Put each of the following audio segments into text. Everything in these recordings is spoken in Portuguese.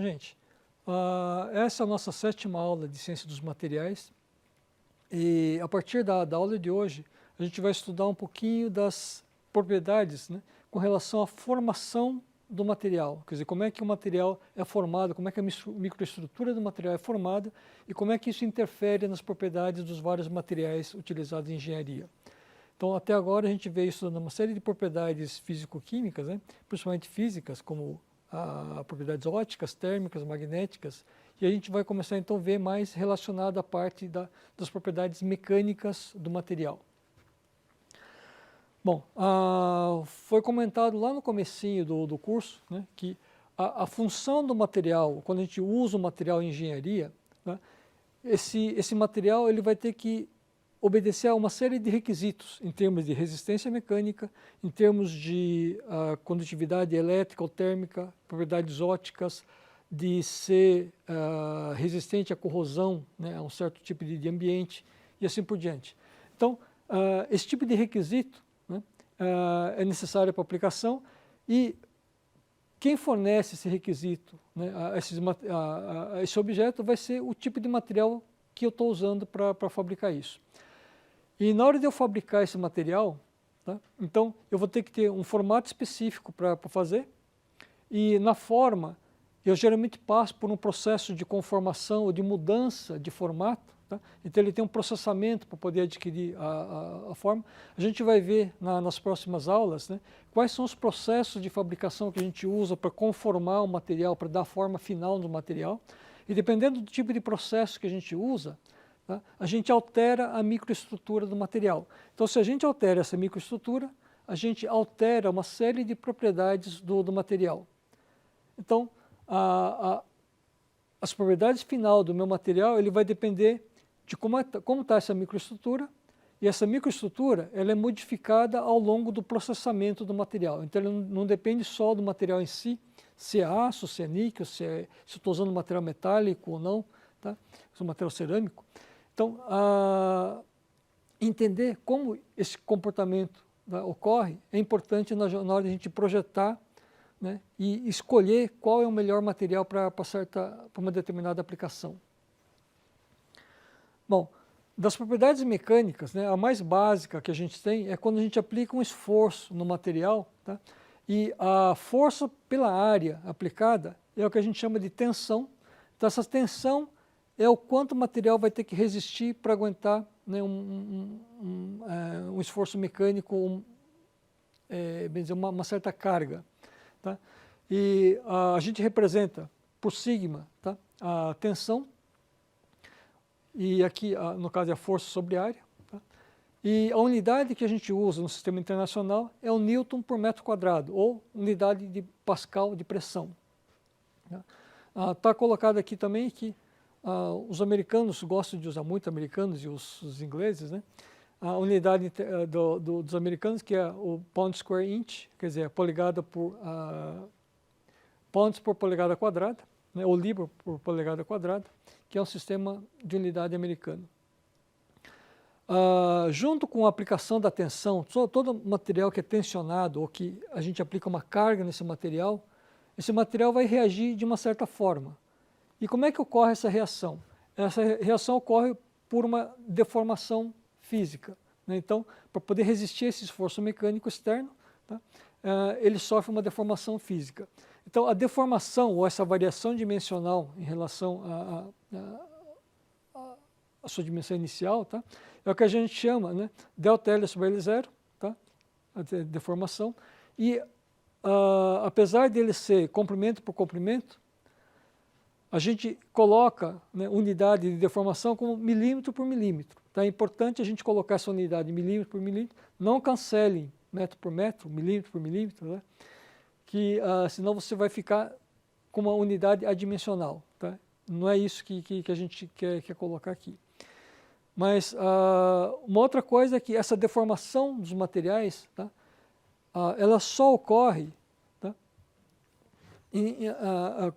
gente, essa é a nossa 7ª aula de Ciência dos Materiais e a partir da aula de hoje a gente vai estudar um pouquinho das propriedades, né, com relação à formação do material, quer dizer, como é que o material é formado, como é que a microestrutura do material é formada e como é que isso interfere nas propriedades dos vários materiais utilizados em engenharia. Então, até agora a gente veio estudando uma série de propriedades físico-químicas, né, principalmente físicas, como propriedades ópticas, térmicas, magnéticas, e a gente vai começar então a ver mais relacionado à parte das propriedades mecânicas do material. Bom, foi comentado lá no comecinho do curso, né, que a função do material, quando a gente usa o material em engenharia, né, esse material ele vai ter que obedecer a uma série de requisitos em termos de resistência mecânica, em termos de condutividade elétrica ou térmica, propriedades ópticas, de ser resistente à corrosão, né, a um certo tipo de ambiente e assim por diante. Então, esse tipo de requisito, né, é necessário para a aplicação e quem fornece esse requisito, né, esse objeto vai ser o tipo de material que eu estou usando para fabricar isso. E na hora de eu fabricar esse material, tá, então eu vou ter que ter um formato específico para fazer e na forma eu geralmente passo por um processo de conformação ou de mudança de formato, tá? Então ele tem um processamento para poder adquirir a forma. A gente vai ver nas próximas aulas, né, quais são os processos de fabricação que a gente usa para conformar o material, para dar a forma final do material. E dependendo do tipo de processo que a gente usa, tá, a gente altera a microestrutura do material. Então se a gente altera essa microestrutura, a gente altera uma série de propriedades do material. Então, as propriedades final do meu material ele vai depender de como está essa microestrutura, e essa microestrutura ela é modificada ao longo do processamento do material. Então, ele não depende só do material em si, se é aço, se é níquel, se eu estou usando material metálico ou não, tá? Se é material cerâmico. Então, entender como esse comportamento, tá, ocorre é importante na hora de a gente projetar, né, e escolher qual é o melhor material para uma determinada aplicação. Bom, das propriedades mecânicas, né, a mais básica que a gente tem é quando a gente aplica um esforço no material, tá, e a força pela área aplicada é o que a gente chama de tensão. Então essa tensão é o quanto o material vai ter que resistir para aguentar, né, um esforço mecânico, bem dizer, uma certa carga. Tá? E a gente representa por sigma, tá, a tensão, e aqui no caso é a força sobre a área. Tá? E a unidade que a gente usa no sistema internacional é o Newton por metro quadrado, ou unidade de Pascal de pressão. Está colocado aqui também que os americanos gostam de usar muito, americanos e os ingleses, né? A unidade dos americanos, que é o pound square inch, quer dizer, polegada por pounds por polegada quadrada, né, ou libra por polegada quadrada, que é um sistema de unidade americano. Junto com a aplicação da tensão, todo material que é tensionado ou que a gente aplica uma carga nesse material, esse material vai reagir de uma certa forma. E como é que ocorre essa reação? Essa reação ocorre por uma deformação física, né? Então, para poder resistir a esse esforço mecânico externo, tá, ele sofre uma deformação física. Então, a deformação ou essa variação dimensional em relação à sua dimensão inicial, tá, é o que a gente chama, né, delta L sobre L0, tá, a deformação, e apesar dele ser comprimento por comprimento, a gente coloca, né, unidade de deformação como milímetro por milímetro. Então é importante a gente colocar essa unidade milímetro por milímetro, não cancele metro por metro, milímetro por milímetro, né, que senão você vai ficar com uma unidade adimensional. Tá? Não é isso que a gente quer colocar aqui. Mas uma outra coisa é que essa deformação dos materiais, tá, ela só ocorre, tá,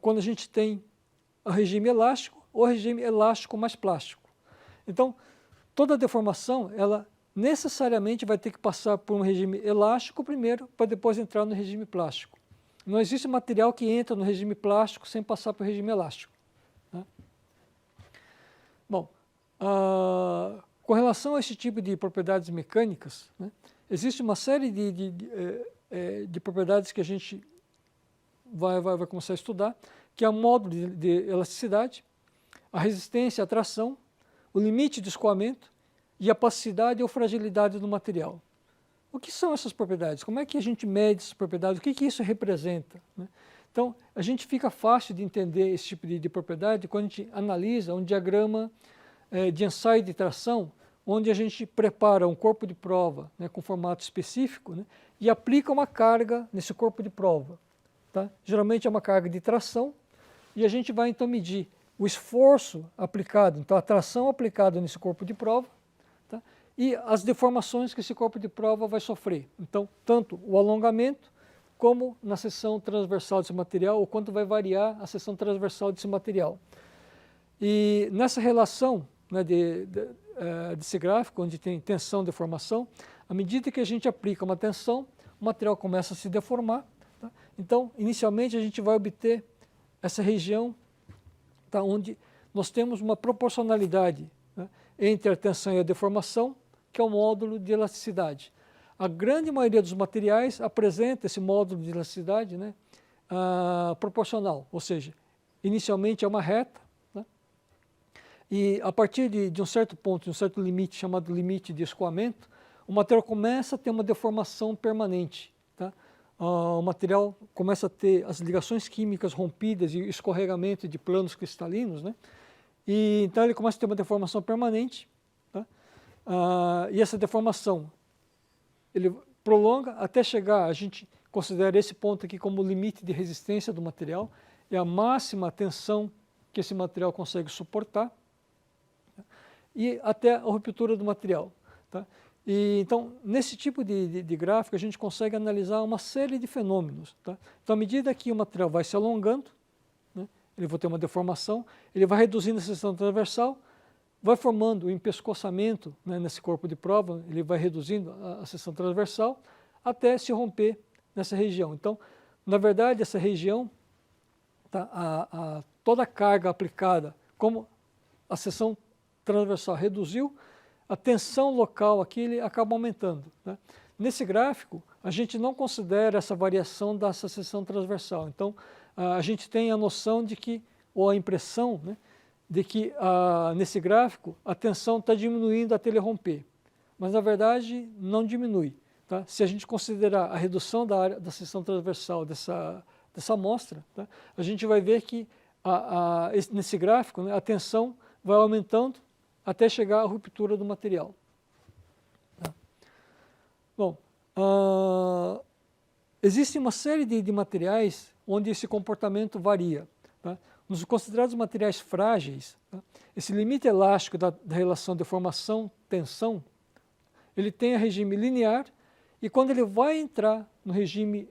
quando a gente tem o regime elástico ou regime elástico mais plástico. Então, toda deformação, ela necessariamente vai ter que passar por um regime elástico primeiro, para depois entrar no regime plástico. Não existe material que entra no regime plástico sem passar pelo regime elástico. Né? Bom, com relação a esse tipo de propriedades mecânicas, né, existe uma série de propriedades que a gente vai começar a estudar, que é o módulo de elasticidade, a resistência à tração, o limite de escoamento e a plasticidade ou fragilidade do material. O que são essas propriedades? Como é que a gente mede essas propriedades? O que isso representa? Né? Então, a gente fica fácil de entender esse tipo de propriedade quando a gente analisa um diagrama de ensaio de tração, onde a gente prepara um corpo de prova, né, com formato específico, né, e aplica uma carga nesse corpo de prova. Tá? Geralmente é uma carga de tração, e a gente vai então medir o esforço aplicado, então a tração aplicada nesse corpo de prova, tá? E as deformações que esse corpo de prova vai sofrer. Então, tanto o alongamento, como na seção transversal desse material, ou quanto vai variar a seção transversal desse material. E nessa relação, né, desse gráfico, onde tem tensão e deformação, à medida que a gente aplica uma tensão, o material começa a se deformar. Tá? Então, inicialmente, a gente vai obter essa região, tá, onde nós temos uma proporcionalidade, né, entre a tensão e a deformação, que é o módulo de elasticidade. A grande maioria dos materiais apresenta esse módulo de elasticidade, né, proporcional, ou seja, inicialmente é uma reta, né, e a partir de um certo ponto, de um certo limite, chamado limite de escoamento, o material começa a ter uma deformação permanente. Tá? O material começa a ter as ligações químicas rompidas e escorregamento de planos cristalinos, né? E então ele começa a ter uma deformação permanente, tá? E essa deformação ele prolonga até chegar, a gente considera esse ponto aqui como o limite de resistência do material, é a máxima tensão que esse material consegue suportar, tá? E até a ruptura do material. Tá? E, então, nesse tipo de gráfico, a gente consegue analisar uma série de fenômenos. Tá? Então, à medida que o material vai se alongando, né, ele vai ter uma deformação, ele vai reduzindo a seção transversal, vai formando o empescoçamento, né, nesse corpo de prova, ele vai reduzindo a seção transversal até se romper nessa região. Então, na verdade, essa região, tá, toda a carga aplicada, como a seção transversal reduziu, a tensão local aqui ele acaba aumentando. Né? Nesse gráfico, a gente não considera essa variação dessa seção transversal. Então, a gente tem a noção de que, ou a impressão, né, de que nesse gráfico a tensão está diminuindo até ele romper. Mas, na verdade, não diminui. Tá? Se a gente considerar a redução da área da seção transversal dessa amostra, tá, a gente vai ver que nesse gráfico, né, a tensão vai aumentando até chegar à ruptura do material. Tá? Bom, existe uma série de materiais onde esse comportamento varia. Tá? Nos considerados materiais frágeis, tá, esse limite elástico da relação deformação-tensão, ele tem a regime linear, e quando ele vai entrar no regime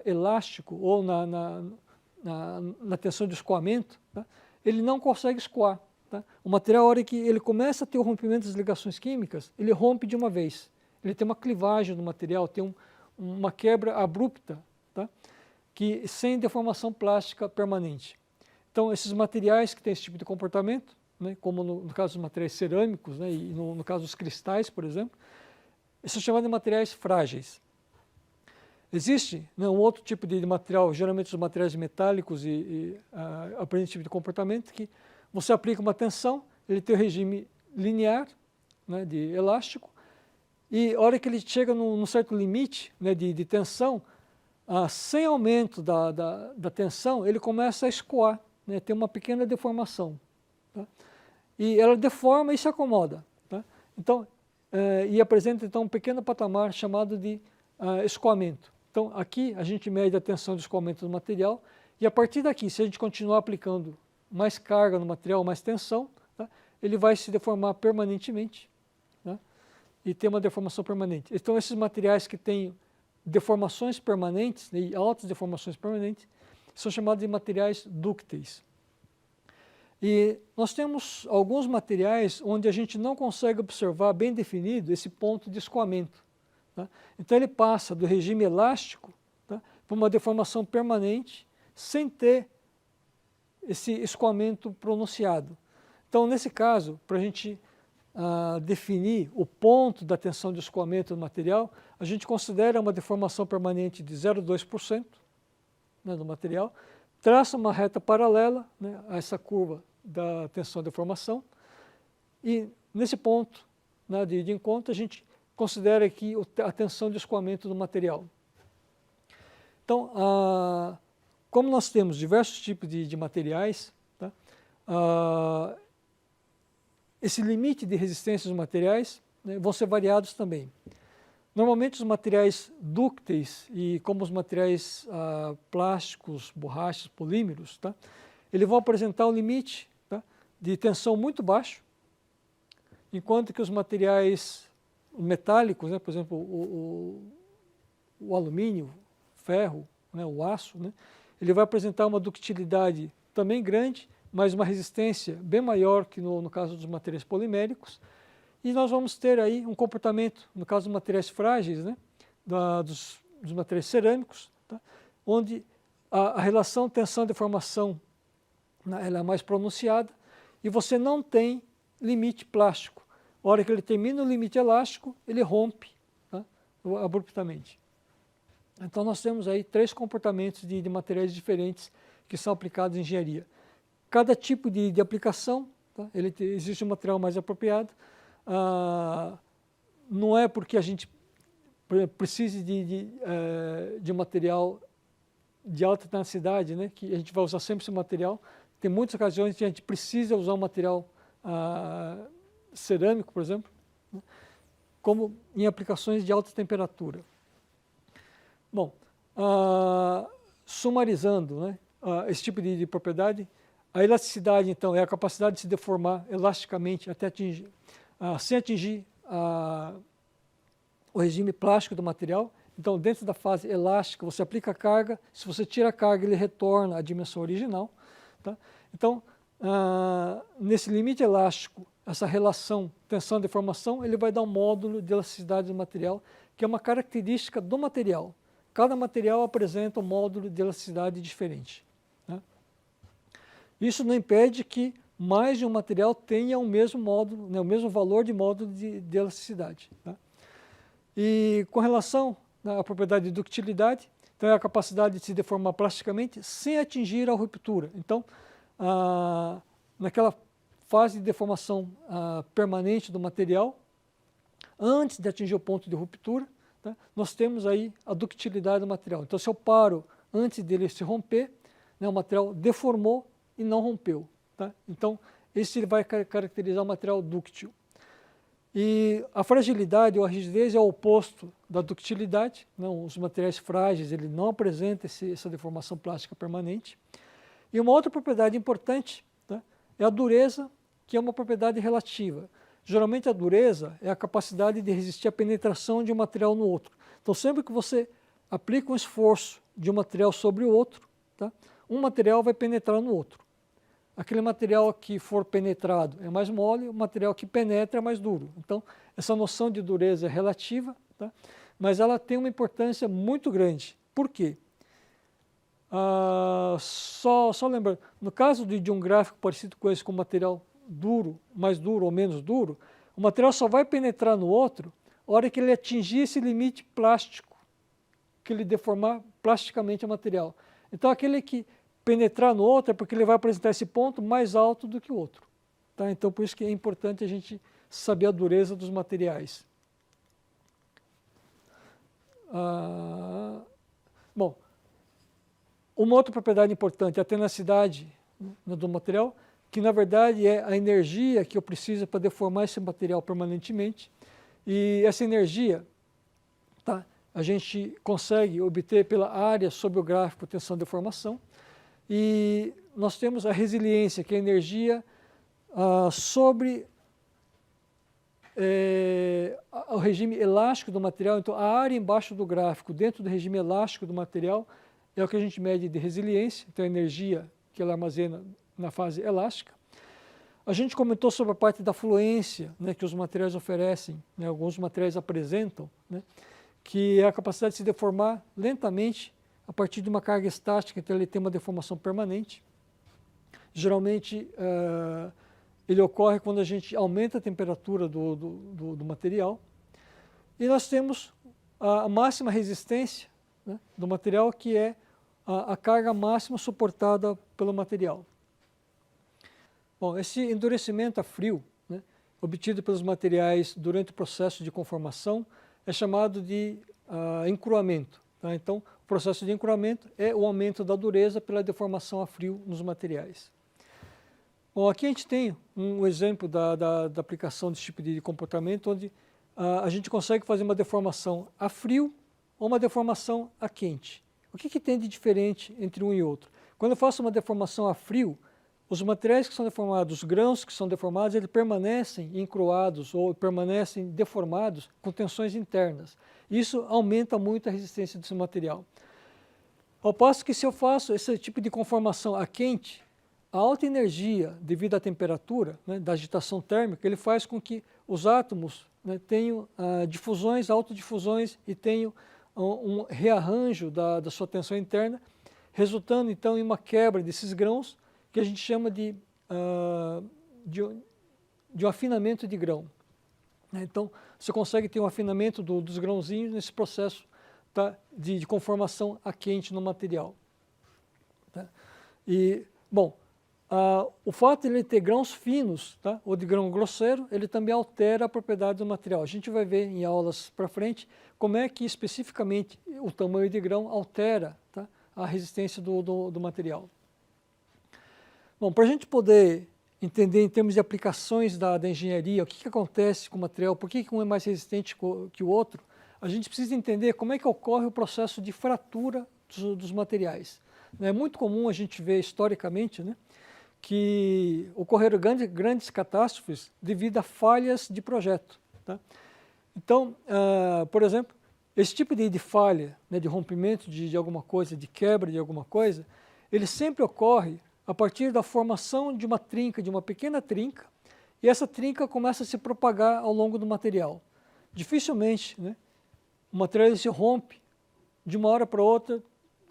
elástico ou na tensão de escoamento, tá, ele não consegue escoar. Tá? O material, a hora que ele começa a ter o rompimento das ligações químicas, ele rompe de uma vez. Ele tem uma clivagem no material, tem uma quebra abrupta, tá? Que, sem deformação plástica permanente. Então, esses materiais que têm esse tipo de comportamento, né, como no caso dos materiais cerâmicos, né, e no caso dos cristais, por exemplo, são chamados de materiais frágeis. Existe, né, um outro tipo de material, geralmente os materiais metálicos apresentam esse tipo de comportamento, que você aplica uma tensão, ele tem o regime linear, né, de elástico, e a hora que ele chega num certo limite, né, de tensão, sem aumento da tensão, ele começa a escoar, né, tem uma pequena deformação. Tá? E ela deforma e se acomoda. Tá? Então, e apresenta então um pequeno patamar chamado de escoamento. Então, aqui a gente mede a tensão de escoamento do material, e a partir daqui, se a gente continuar aplicando mais carga no material, mais tensão, tá, ele vai se deformar permanentemente, né, e ter uma deformação permanente. Então, esses materiais que têm deformações permanentes, né, e altas deformações permanentes, são chamados de materiais dúcteis. E nós temos alguns materiais onde a gente não consegue observar bem definido esse ponto de escoamento. Tá? Então, ele passa do regime elástico, tá, para uma deformação permanente sem ter esse escoamento pronunciado. Então, nesse caso, para a gente definir o ponto da tensão de escoamento do material, a gente considera uma deformação permanente de 0,2%, né, do material, traça uma reta paralela, né, a essa curva da tensão de deformação, e nesse ponto, né, de encontro, a gente considera aqui a tensão de escoamento do material. Então, como nós temos diversos tipos de materiais, tá, esse limite de resistência dos materiais, né, vão ser variados também. Normalmente os materiais dúcteis e como os materiais plásticos, borrachas, polímeros, tá, eles vão apresentar um limite, tá, de tensão muito baixo, enquanto que os materiais metálicos, né, por exemplo, o alumínio, o ferro, né, o aço, né, ele vai apresentar uma ductilidade também grande, mas uma resistência bem maior que no caso dos materiais poliméricos. E nós vamos ter aí um comportamento, no caso dos materiais frágeis, né, dos materiais cerâmicos, tá, onde a relação tensão-deformação, né, ela é mais pronunciada e você não tem limite plástico. A hora que ele termina o limite elástico, ele rompe, tá, abruptamente. Então nós temos aí 3 comportamentos de materiais diferentes que são aplicados em engenharia. Cada tipo de aplicação, tá, existe um material mais apropriado. Não é porque a gente precise de material de alta tenacidade, né, que a gente vai usar sempre esse material. Tem muitas ocasiões que a gente precisa usar um material cerâmico, por exemplo, né, como em aplicações de alta temperatura. Bom, sumarizando, né, esse tipo de propriedade, a elasticidade, então, é a capacidade de se deformar elasticamente até atingir, sem atingir o regime plástico do material. Então, dentro da fase elástica, você aplica a carga, se você tira a carga, ele retorna à dimensão original. Tá? Então, nesse limite elástico, essa relação tensão-deformação, ele vai dar um módulo de elasticidade do material, que é uma característica do material. Cada material apresenta um módulo de elasticidade diferente. Né? Isso não impede que mais de um material tenha o mesmo módulo, né, o mesmo valor de módulo de elasticidade. Tá? E com relação à propriedade de ductilidade, então é a capacidade de se deformar plasticamente sem atingir a ruptura. Então, naquela fase de deformação permanente do material, antes de atingir o ponto de ruptura, tá, nós temos aí a ductilidade do material. Então, se eu paro antes dele se romper, né, o material deformou e não rompeu. Tá? Então, esse vai caracterizar o material dúctil. E a fragilidade ou a rigidez é o oposto da ductilidade. Não, os materiais frágeis ele não apresentam essa deformação plástica permanente. E uma outra propriedade importante, tá, é a dureza, que é uma propriedade relativa. Geralmente a dureza é a capacidade de resistir à penetração de um material no outro. Então sempre que você aplica um esforço de um material sobre o outro, tá, um material vai penetrar no outro. Aquele material que for penetrado é mais mole, o material que penetra é mais duro. Então essa noção de dureza é relativa, tá, mas ela tem uma importância muito grande. Por quê? Só lembrando, no caso de um gráfico parecido com esse, com material duro, mais duro ou menos duro, o material só vai penetrar no outro a hora que ele atingir esse limite plástico, que ele deformar plasticamente o material. Então aquele que penetrar no outro é porque ele vai apresentar esse ponto mais alto do que o outro. Tá? Então por isso que é importante a gente saber a dureza dos materiais. Bom, uma outra propriedade importante é a tenacidade, né, do material, que na verdade é a energia que eu preciso para deformar esse material permanentemente. E essa energia, tá, a gente consegue obter pela área sobre o gráfico tensão-deformação. E nós temos a resiliência, que é a energia sobre o regime elástico do material. Então a área embaixo do gráfico, dentro do regime elástico do material, é o que a gente mede de resiliência, então a energia que ela armazena na fase elástica. A gente comentou sobre a parte da fluência, né, que os materiais oferecem, né, alguns materiais apresentam, né, que é a capacidade de se deformar lentamente a partir de uma carga estática, então ele tem uma deformação permanente. Geralmente, ele ocorre quando a gente aumenta a temperatura do material. E nós temos a máxima resistência, né, do material, que é a carga máxima suportada pelo material. Bom, esse endurecimento a frio, né, obtido pelos materiais durante o processo de conformação, é chamado de encruamento. Tá? Então, o processo de encruamento é o aumento da dureza pela deformação a frio nos materiais. Bom, aqui a gente tem um exemplo da aplicação desse tipo de comportamento, onde a gente consegue fazer uma deformação a frio ou uma deformação a quente. O que tem de diferente entre um e outro? Quando eu faço uma deformação a frio, os materiais que são deformados, os grãos que são deformados, eles permanecem encruados ou permanecem deformados com tensões internas. Isso aumenta muito a resistência desse material. Ao passo que se eu faço esse tipo de conformação a quente, a alta energia devido à temperatura, né, da agitação térmica, ele faz com que os átomos, né, tenham difusões, autodifusões e tenham um rearranjo da sua tensão interna, resultando então em uma quebra desses grãos, que a gente chama de um afinamento de grão. Então, você consegue ter um afinamento dos grãozinhos nesse processo, tá, de conformação a quente no material. Tá? E, bom, o fato de ele ter grãos finos, tá, ou de grão grosseiro, ele também altera a propriedade do material. A gente vai ver em aulas para frente como é que especificamente o tamanho de grão altera, tá, a resistência do material. Bom, para a gente poder entender em termos de aplicações da engenharia, o que acontece com o material, por que um é mais resistente que o outro, a gente precisa entender como é que ocorre o processo de fratura dos materiais. É muito comum a gente ver historicamente, né, que ocorreram grandes catástrofes devido a falhas de projeto. Tá? Então, por exemplo, esse tipo de falha, né, de rompimento de alguma coisa, de quebra de alguma coisa, ele sempre ocorre a partir da formação de uma trinca, de uma pequena trinca, e essa trinca começa a se propagar ao longo do material. Dificilmente, né, o material se rompe de uma hora para outra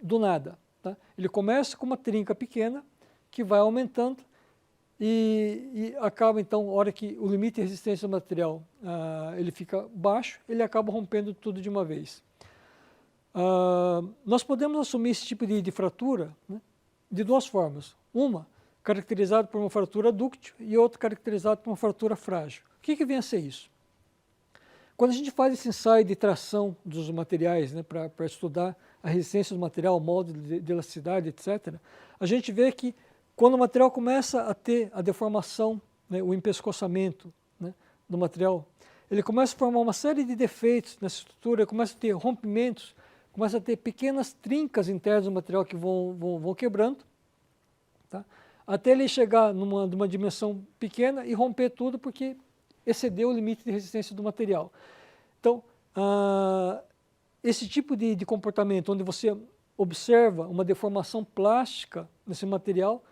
do nada. Tá? Ele começa com uma trinca pequena, que vai aumentando e acaba, então, a hora que o limite de resistência do material ele fica baixo, ele acaba rompendo tudo de uma vez. Nós podemos assumir esse tipo de fratura, né, de duas formas. Uma, caracterizada por uma fratura dúctil, e outra, caracterizada por uma fratura frágil. O que vem a ser isso? Quando a gente faz esse ensaio de tração dos materiais, né, para estudar a resistência do material, o molde de elasticidade, etc., a gente vê que quando o material começa a ter a deformação, né, o empescoçamento, né, do material, ele começa a formar uma série de defeitos nessa estrutura, começa a ter rompimentos, começa a ter pequenas trincas internas do material que vão quebrando, tá, até ele chegar numa dimensão pequena e romper tudo porque excedeu o limite de resistência do material. Então, esse tipo de comportamento, onde você observa uma deformação plástica nesse material,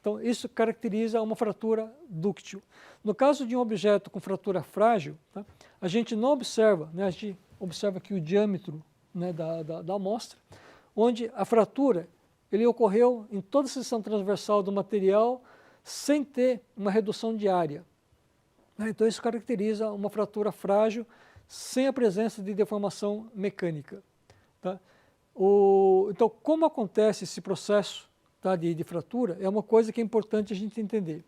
então isso caracteriza uma fratura dúctil. No caso de um objeto com fratura frágil, tá, a gente não observa, né, a gente observa aqui o diâmetro, né, da amostra, onde a fratura ele ocorreu em toda a seção transversal do material sem ter uma redução de área. Então isso caracteriza uma fratura frágil sem a presença de deformação mecânica. Tá? Então, como acontece esse processo, tá, de fratura, é uma coisa que é importante a gente entender.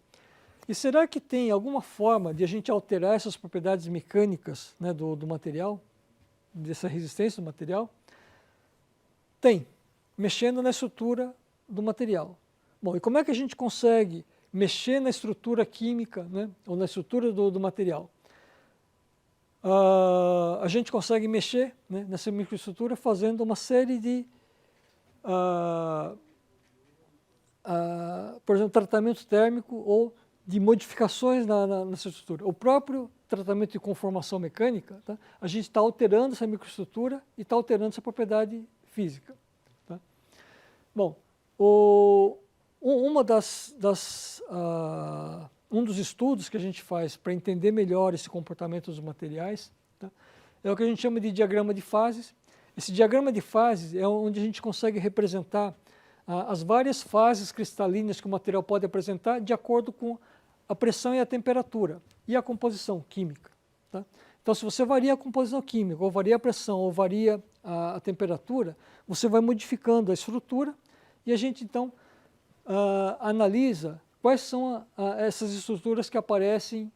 E será que tem alguma forma de a gente alterar essas propriedades mecânicas, né, do material, dessa resistência do material? Tem, mexendo na estrutura do material. Bom, e como é que a gente consegue mexer na estrutura química, né, ou na estrutura do material? A gente consegue mexer, né, nessa microestrutura fazendo uma série de, por exemplo, tratamento térmico ou de modificações nessa estrutura. O próprio tratamento de conformação mecânica, tá, a gente está alterando essa microestrutura e está alterando essa propriedade física. Tá? Bom, um dos estudos que a gente faz para entender melhor esse comportamento dos materiais, tá, é o que a gente chama de diagrama de fases. Esse diagrama de fases é onde a gente consegue representar as várias fases cristalinas que o material pode apresentar de acordo com a pressão e a temperatura e a composição química. Tá? Então, se você varia a composição química, ou varia a pressão, ou varia a temperatura, você vai modificando a estrutura e a gente, então, analisa quais são essas estruturas que aparecem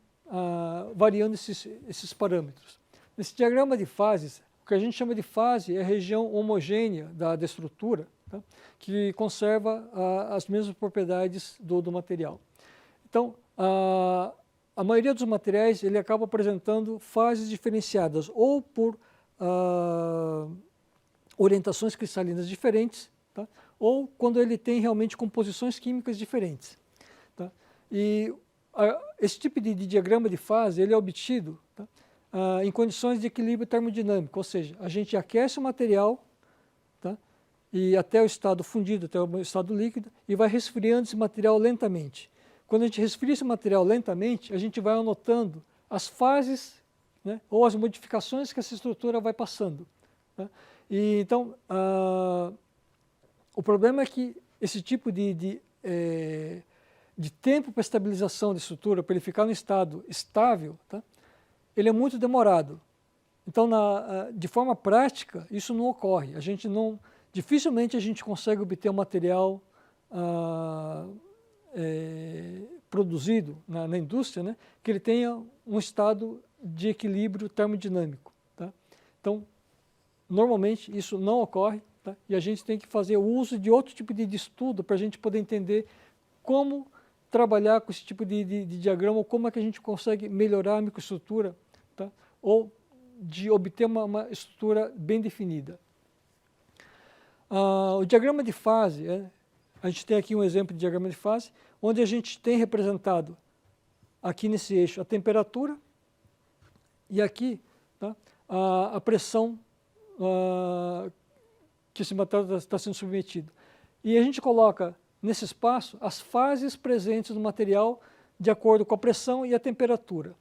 variando esses parâmetros. Nesse diagrama de fases, o que a gente chama de fase é a região homogênea da estrutura, tá? Que conserva as mesmas propriedades do material. Então, a maioria dos materiais ele acaba apresentando fases diferenciadas, ou por orientações cristalinas diferentes, tá? Ou quando ele tem realmente composições químicas diferentes. Tá? E esse tipo de diagrama de fase ele é obtido, tá? Em condições de equilíbrio termodinâmico, ou seja, a gente aquece o material, tá? E até o estado fundido, até o estado líquido, e vai resfriando esse material lentamente. Quando a gente resfria esse material lentamente, a gente vai anotando as fases, né, ou as modificações que essa estrutura vai passando. Tá? E, então, o problema é que esse tipo de tempo para estabilização da estrutura, para ele ficar no estado estável, tá? Ele é muito demorado. Então, de forma prática, isso não ocorre. Dificilmente a gente consegue obter um material produzido na indústria, né, que ele tenha um estado de equilíbrio termodinâmico. Tá? Então, normalmente isso não ocorre, tá? E a gente tem que fazer o uso de outro tipo de estudo para a gente poder entender como trabalhar com esse tipo de diagrama, ou como é que a gente consegue melhorar a microestrutura, tá? Ou de obter uma estrutura bem definida. O diagrama de fase, a gente tem aqui um exemplo de diagrama de fase, onde a gente tem representado aqui nesse eixo a temperatura e aqui, tá, a pressão que esse material está sendo submetido. E a gente coloca nesse espaço as fases presentes no material de acordo com a pressão e a temperatura.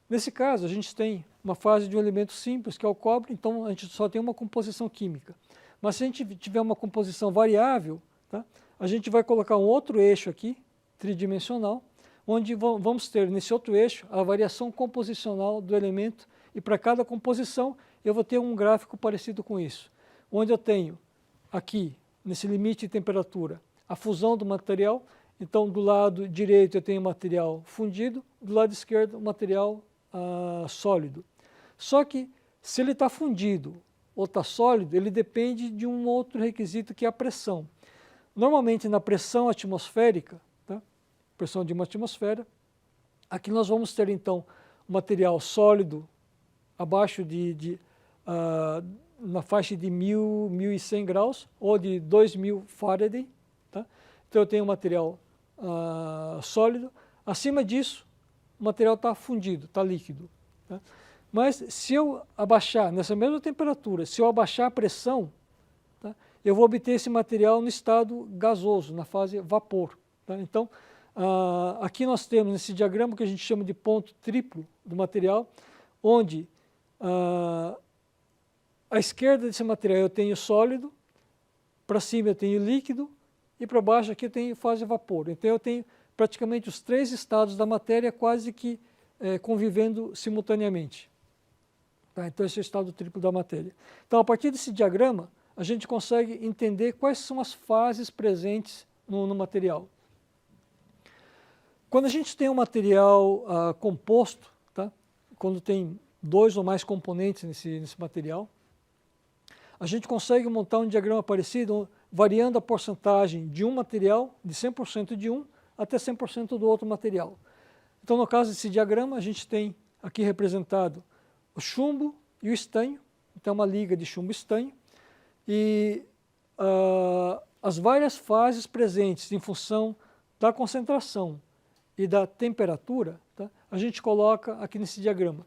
Nesse caso, a gente tem uma fase de um elemento simples, que é o cobre, então a gente só tem uma composição química. Mas se a gente tiver uma composição variável, tá, a gente vai colocar um outro eixo aqui, tridimensional, onde vamos ter nesse outro eixo a variação composicional do elemento, e para cada composição eu vou ter um gráfico parecido com isso, onde eu tenho aqui, nesse limite de temperatura, a fusão do material. Então, do lado direito eu tenho material fundido, do lado esquerdo o material sólido. Só que, se ele está fundido ou está sólido, ele depende de um outro requisito, que é a pressão. Normalmente, na pressão atmosférica, tá? Pressão de uma atmosfera, aqui nós vamos ter, então, o material sólido abaixo na faixa de 1.000, 1.100 graus, ou de 2.000 Fahrenheit. Tá? Então, eu tenho um material sólido. Acima disso, o material está fundido, está líquido. Tá? Mas se eu abaixar, nessa mesma temperatura, se eu abaixar a pressão, tá, eu vou obter esse material no estado gasoso, na fase vapor. Tá? Então, aqui nós temos nesse diagrama que a gente chama de ponto triplo do material, onde à esquerda desse material eu tenho sólido, para cima eu tenho líquido, e para baixo aqui eu tenho fase vapor. Então eu tenho praticamente os três estados da matéria quase que convivendo simultaneamente. Tá? Então esse é o estado triplo da matéria. Então, a partir desse diagrama, a gente consegue entender quais são as fases presentes no material. Quando a gente tem um material composto, tá? Quando tem dois ou mais componentes nesse material, a gente consegue montar um diagrama parecido, variando a porcentagem de um material, de 100% de um, até 100% do outro material. Então, no caso desse diagrama, a gente tem aqui representado o chumbo e o estanho, então uma liga de chumbo e estanho, e as várias fases presentes em função da concentração e da temperatura, tá, a gente coloca aqui nesse diagrama.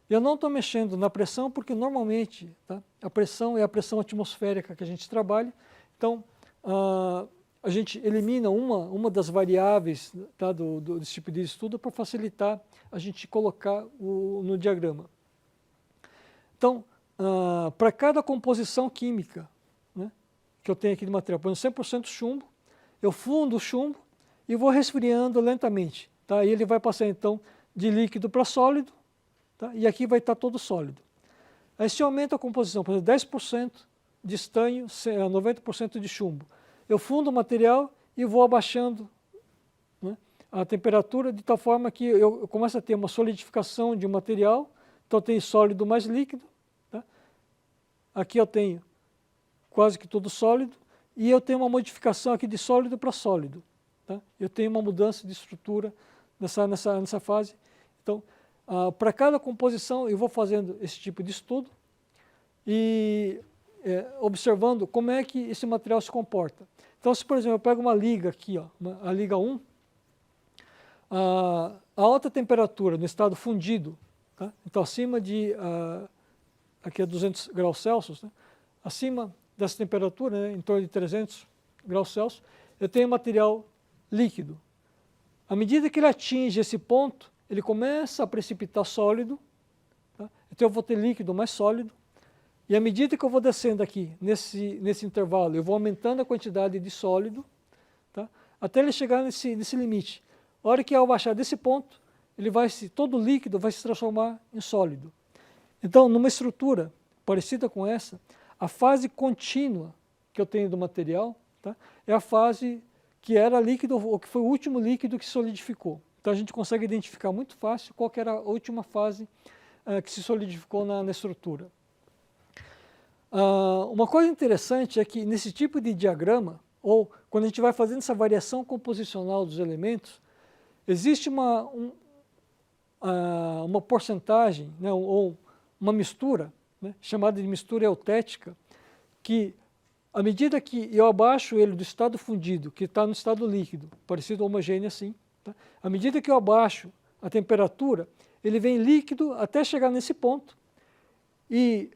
Eu não estou mexendo na pressão, porque normalmente, tá, a pressão é a pressão atmosférica que a gente trabalha, então a gente elimina uma das variáveis, tá, desse tipo de estudo, para facilitar a gente colocar no diagrama. Então, para cada composição química, né, que eu tenho aqui de material, por exemplo, 100% chumbo, eu fundo o chumbo e vou resfriando lentamente. Tá? E ele vai passar, então, de líquido para sólido, tá? E aqui vai estar todo sólido. Aí se eu aumento a composição, por exemplo, 10% de estanho, 90% de chumbo, eu fundo o material e vou abaixando, né, a temperatura de tal forma que eu começo a ter uma solidificação de um material, então eu tenho sólido mais líquido, tá? Aqui eu tenho quase que tudo sólido, e eu tenho uma modificação aqui de sólido para sólido. Tá? Eu tenho uma mudança de estrutura nessa fase. Então, para cada composição eu vou fazendo esse tipo de estudo e observando como é que esse material se comporta. Então, se por exemplo eu pego uma liga aqui, ó, a liga 1, a alta temperatura no estado fundido, tá? Então acima de, aqui é 200 graus Celsius, né? Acima dessa temperatura, né, em torno de 300 graus Celsius, eu tenho material líquido. À medida que ele atinge esse ponto, ele começa a precipitar sólido, tá? Então eu vou ter líquido mais sólido, e à medida que eu vou descendo aqui, nesse intervalo, eu vou aumentando a quantidade de sólido, tá? Até ele chegar nesse limite. A hora que ao baixar desse ponto, todo líquido vai se transformar em sólido. Então, numa estrutura parecida com essa, a fase contínua que eu tenho do material, tá, é a fase que era líquido, ou que foi o último líquido que solidificou. Então a gente consegue identificar muito fácil qual que era a última fase que se solidificou na estrutura. Uma coisa interessante é que nesse tipo de diagrama, ou quando a gente vai fazendo essa variação composicional dos elementos, existe uma porcentagem, né, ou uma mistura, né, chamada de mistura eutética, que à medida que eu abaixo ele do estado fundido, que está no estado líquido, parecido homogêneo assim, tá? À medida que eu abaixo a temperatura, ele vem líquido até chegar nesse ponto e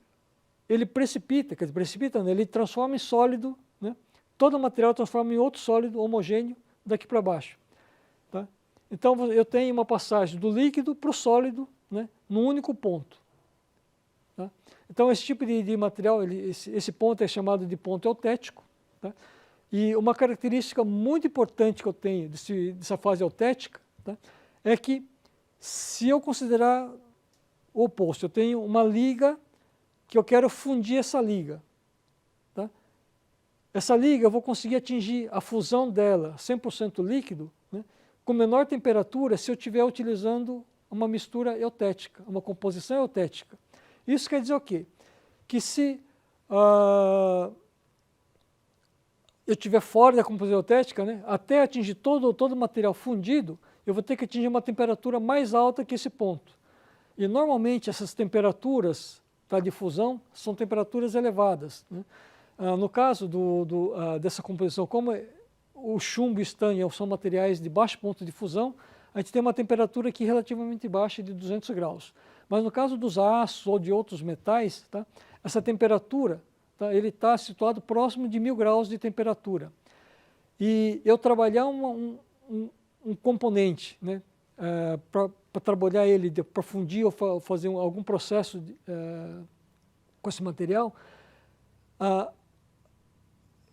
ele precipita, quer dizer, precipita, né? Ele transforma em sólido, né? Todo o material transforma em outro sólido homogêneo daqui para baixo. Tá? Então eu tenho uma passagem do líquido para o sólido, né, num único ponto. Tá? Então esse tipo de material, esse ponto é chamado de ponto eutético. Tá? E uma característica muito importante que eu tenho dessa fase eutética, tá, é que se eu considerar o oposto, eu tenho uma liga que eu quero fundir essa liga. Tá? Essa liga eu vou conseguir atingir a fusão dela 100% líquido, né, com menor temperatura se eu estiver utilizando uma mistura eutética, uma composição eutética. Isso quer dizer o quê? Que se eu estiver fora da composição eutética, né, até atingir todo o material fundido, eu vou ter que atingir uma temperatura mais alta que esse ponto. E normalmente essas temperaturas, tá, de fusão são temperaturas elevadas. Né? No caso dessa composição, como o chumbo e o estanho são materiais de baixo ponto de fusão, a gente tem uma temperatura aqui relativamente baixa de 200 graus. Mas no caso dos aços ou de outros metais, tá, essa temperatura, tá, ele está situado próximo de 1000 graus de temperatura. E eu trabalhar um componente, né, para trabalhar ele, para fundir ou fazer algum processo com esse material,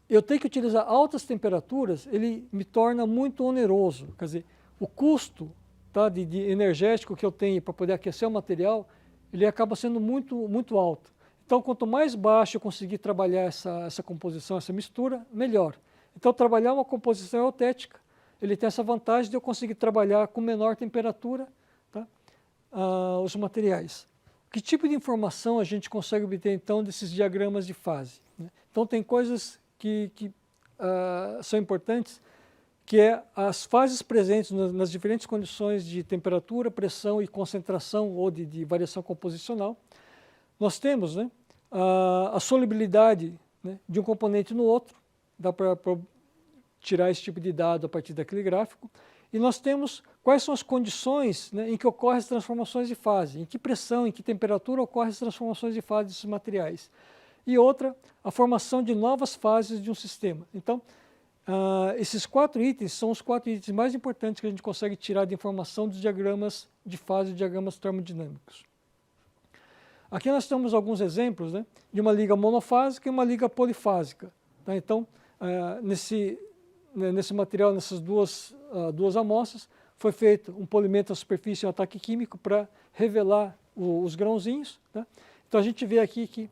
eu tenho que utilizar altas temperaturas, ele me torna muito oneroso. Quer dizer, o custo, tá, de energético que eu tenho para poder aquecer o material, ele acaba sendo muito alto. Então, quanto mais baixo eu conseguir trabalhar essa composição, essa mistura, melhor. Então, trabalhar uma composição eutética, ele tem essa vantagem de eu conseguir trabalhar com menor temperatura, tá, os materiais. Que tipo de informação a gente consegue obter, então, desses diagramas de fase? Né? Então, tem coisas que são importantes, que é as fases presentes nas diferentes condições de temperatura, pressão e concentração ou de variação composicional. Nós temos, né, a solubilidade, né, de um componente no outro, dá para tirar esse tipo de dado a partir daquele gráfico, e nós temos quais são as condições, né, em que ocorrem as transformações de fase, em que pressão, em que temperatura ocorrem as transformações de fase desses materiais. E outra, a formação de novas fases de um sistema. Então, esses 4 itens são os 4 itens mais importantes que a gente consegue tirar de informação dos diagramas de fase e diagramas termodinâmicos. Aqui nós temos alguns exemplos, né, de uma liga monofásica e uma liga polifásica. Tá? Então, nesse material, nessas duas amostras, foi feito um polimento à superfície e um ataque químico para revelar os grãozinhos. Tá? Então a gente vê aqui que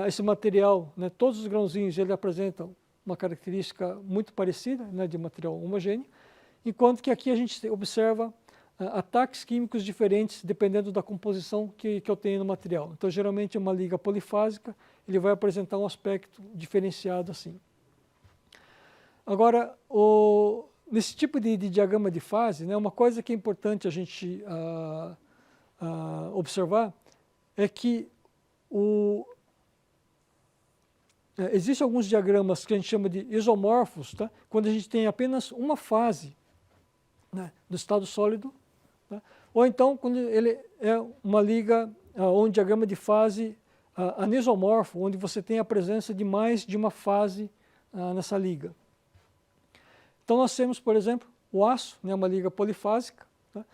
esse material, né, todos os grãozinhos, ele apresentam uma característica muito parecida, né, de material homogêneo, enquanto que aqui a gente observa ataques químicos diferentes dependendo da composição que eu tenho no material. Então, geralmente, uma liga polifásica, ele vai apresentar um aspecto diferenciado assim. Agora, nesse tipo de diagrama de fase, né, uma coisa que é importante a gente observar é que existem alguns diagramas que a gente chama de isomorfos, tá? Quando a gente tem apenas uma fase, né, do estado sólido, tá? Ou então quando ele é uma liga ou um diagrama de fase anisomorfo, onde você tem a presença de mais de uma fase nessa liga. Então nós temos, por exemplo, o aço, né, uma liga polifásica, tá?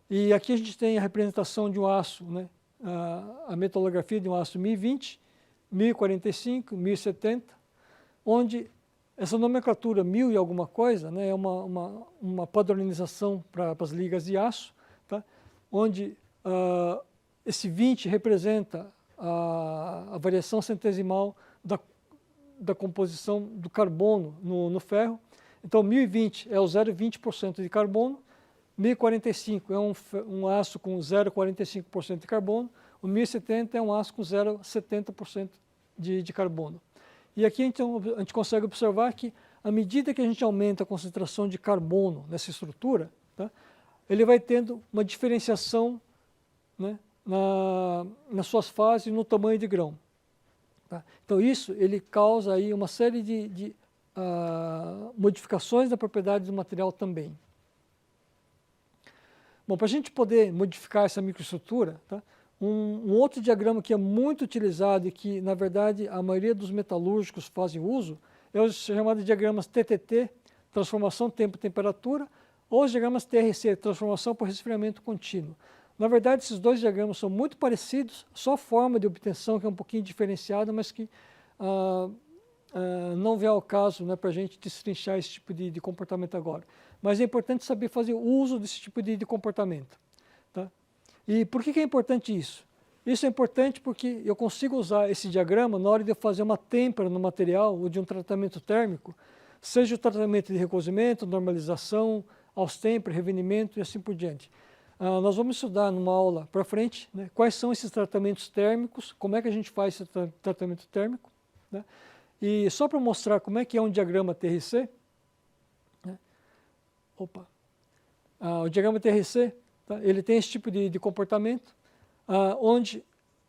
E aqui a gente tem a representação de um aço, né, a metalografia de um aço 1020, 1045, 1070, onde essa nomenclatura 1000 e alguma coisa, né, é uma padronização para as ligas de aço, tá? Onde esse 20 representa a variação centesimal da composição do carbono no ferro. Então, 1020 é o 0,20% de carbono, 1045 é um aço com 0,45% de carbono, o 1070 é um aço com 0,70% de carbono. E aqui então, a gente consegue observar que, à medida que a gente aumenta a concentração de carbono nessa estrutura, tá, ele vai tendo uma diferenciação, né, nas suas fases e no tamanho de grão. Tá? Então isso ele causa aí uma série de modificações da propriedade do material também. Bom, para a gente poder modificar essa microestrutura, tá, um outro diagrama que é muito utilizado e que, na verdade, a maioria dos metalúrgicos fazem uso é os chamados diagramas TTT, transformação tempo-temperatura, ou os diagramas TRC, transformação por resfriamento contínuo. Na verdade, esses dois diagramas são muito parecidos, só a forma de obtenção que é um pouquinho diferenciada, mas que não vem ao caso, né, para a gente destrinchar esse tipo de comportamento agora. Mas é importante saber fazer uso desse tipo de comportamento. Tá? E por que é importante isso? Isso é importante porque eu consigo usar esse diagrama na hora de eu fazer uma têmpera no material ou de um tratamento térmico, seja o tratamento de recozimento, normalização, austempera, revenimento e assim por diante. Nós vamos estudar numa aula para frente, né, quais são esses tratamentos térmicos, como é que a gente faz esse tratamento térmico, né? E só para mostrar como é que é um diagrama TRC, né? O diagrama TRC, tá? Ele tem esse tipo de comportamento, onde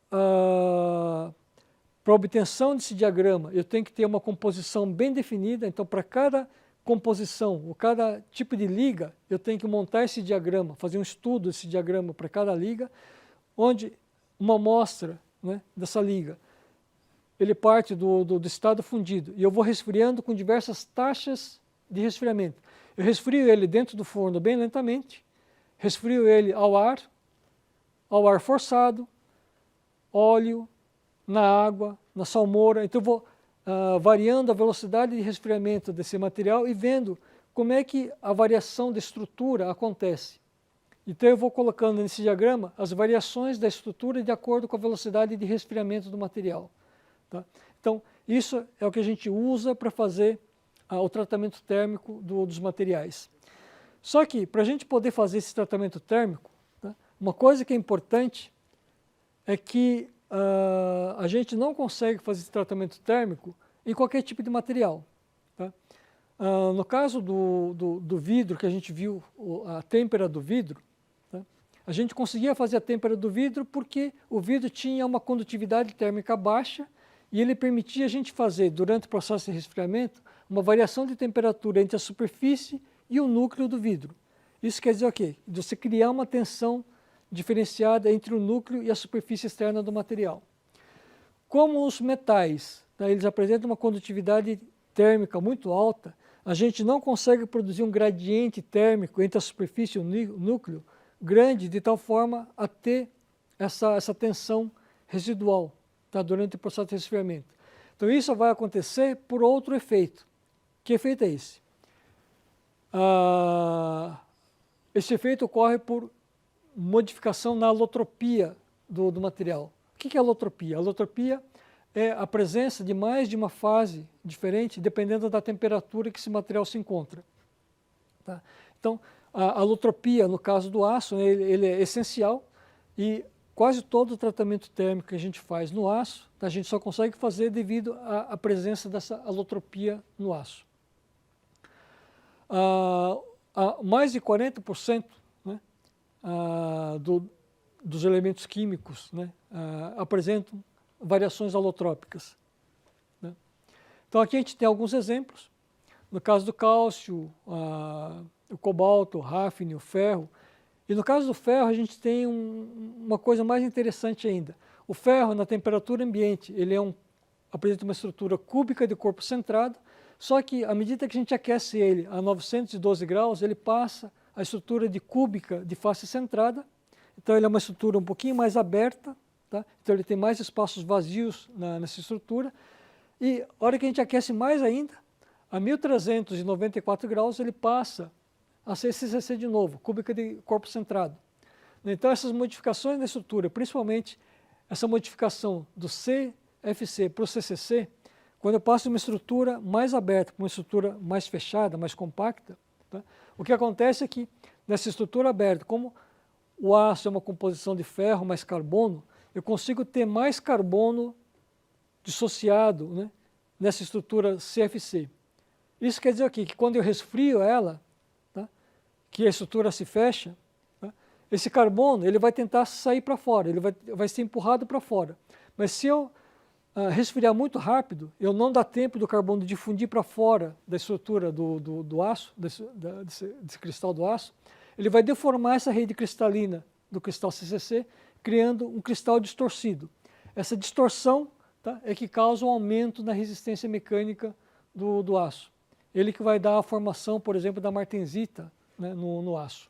para a obtenção desse diagrama eu tenho que ter uma composição bem definida, então para cada composição, ou cada tipo de liga, eu tenho que montar esse diagrama, fazer um estudo desse diagrama para cada liga, onde uma amostra, né, dessa liga, ele parte do estado fundido, e eu vou resfriando com diversas taxas de resfriamento. Eu resfrio ele dentro do forno bem lentamente, resfrio ele ao ar forçado, óleo, na água, na salmoura, então eu vou variando a velocidade de resfriamento desse material e vendo como é que a variação da estrutura acontece. Então eu vou colocando nesse diagrama as variações da estrutura de acordo com a velocidade de resfriamento do material. Tá? Então isso é o que a gente usa para fazer o tratamento térmico dos materiais. Só que para a gente poder fazer esse tratamento térmico, tá, uma coisa que é importante é que a gente não consegue fazer esse tratamento térmico em qualquer tipo de material. Tá? No caso do vidro, que a gente viu a têmpera do vidro, tá? A gente conseguia fazer a têmpera do vidro porque o vidro tinha uma condutividade térmica baixa e ele permitia a gente fazer, durante o processo de resfriamento, uma variação de temperatura entre a superfície e o núcleo do vidro. Isso quer dizer o quê? De você criar uma tensão diferenciada entre o núcleo e a superfície externa do material. Como os metais, né, eles apresentam uma condutividade térmica muito alta, a gente não consegue produzir um gradiente térmico entre a superfície e o núcleo grande, de tal forma a ter essa tensão residual, tá? Durante o processo de resfriamento. Então isso vai acontecer por outro efeito. Que efeito é esse? Esse efeito ocorre por modificação na alotropia do material. O que é alotropia? A alotropia é a presença de mais de uma fase diferente, dependendo da temperatura que esse material se encontra. Tá? Então, a alotropia, no caso do aço, né, ele é essencial e quase todo o tratamento térmico que a gente faz no aço, a gente só consegue fazer devido à presença dessa alotropia no aço. Mais de 40%, né, dos elementos químicos, né, apresentam variações alotrópicas. Né? Então aqui a gente tem alguns exemplos. No caso do cálcio, o cobalto, o hafnio, o ferro. E no caso do ferro a gente tem uma coisa mais interessante ainda. O ferro, na temperatura ambiente, ele apresenta uma estrutura cúbica de corpo centrado, só que à medida que a gente aquece ele a 912 graus, ele passa a estrutura de cúbica de face centrada. Então ele é uma estrutura um pouquinho mais aberta, tá? Então ele tem mais espaços vazios nessa estrutura. E a hora que a gente aquece mais ainda, a 1394 graus ele passa a ser CCC de novo, cúbica de corpo centrado. Então essas modificações na estrutura, principalmente essa modificação do CFC para o CCC, quando eu passo de uma estrutura mais aberta para uma estrutura mais fechada, mais compacta, tá? O que acontece é que nessa estrutura aberta, como o aço é uma composição de ferro mais carbono, eu consigo ter mais carbono dissociado, né, nessa estrutura CFC. Isso quer dizer o quê? Que quando eu resfrio ela, tá, que a estrutura se fecha, tá, esse carbono ele vai tentar sair para fora, ele vai ser empurrado para fora. Mas se eu resfriar muito rápido, eu não dá tempo do carbono difundir para fora da estrutura do aço, desse cristal do aço, ele vai deformar essa rede cristalina do cristal CCC, criando um cristal distorcido. Essa distorção, tá, é que causa um aumento na resistência mecânica do aço. Ele que vai dar a formação, por exemplo, da martensita, né, no aço.